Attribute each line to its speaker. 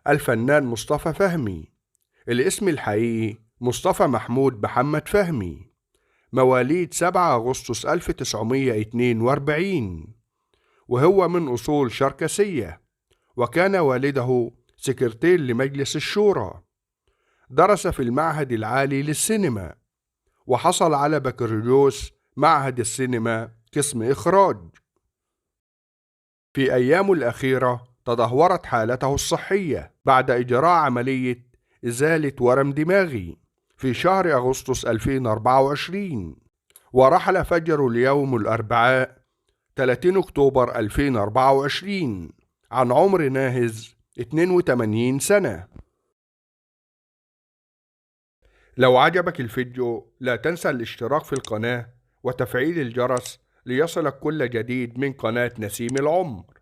Speaker 1: الفنان مصطفى فهمي. الاسم الحقيقي مصطفى محمود محمد فهمي، مواليد 7 أغسطس 1942، وهو من أصول شركسية، وكان والده سكرتير لمجلس الشورى. درس في المعهد العالي للسينما، وحصل على بكالوريوس معهد السينما قسم إخراج. في أيامه الأخيرة تدهورت حالته الصحية بعد إجراء عملية إزالة ورم دماغي في شهر أغسطس 2024، ورحل فجر اليوم الأربعاء 30 أكتوبر 2024 عن عمر ناهز 82 سنة. لو عجبك الفيديو لا تنسى الاشتراك في القناة وتفعيل الجرس ليصلك كل جديد من قناة نسيم العمر.